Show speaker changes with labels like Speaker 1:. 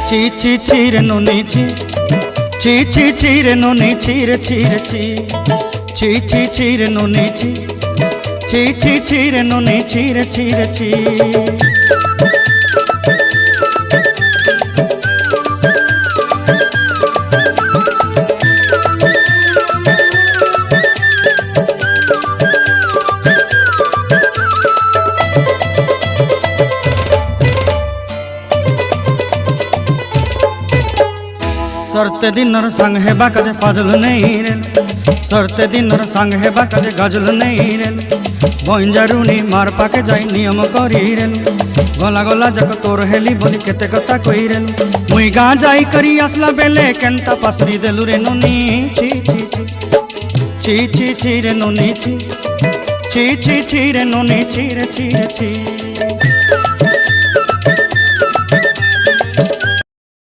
Speaker 1: ছি ছি ছি রে নুনি ছি, ছি ছি ছি রে নুনি ছি রে ছি রে ছি, ছি ছি ছি রে নুনি ছি, ছি ছি ছি রে নুনি ছি রে ছি রে ছি। सरते दिनर संग हेबा काजे फाजल नहीं रेल, सरते दिनर संग हेबा काजे गाजल नहीं रेल, बंजारुनी मार पाके जाई नियम करी रेल, गला गला जक तोर हेली बोली केते कथा कई रेल, मुई गाँ जाई करी आसला बेले केंता पासरी देलु रे नुनी ची ची ची ची ची ची रे नुनी ची, ची ची ची रे नुनी ची रे ची रे ची।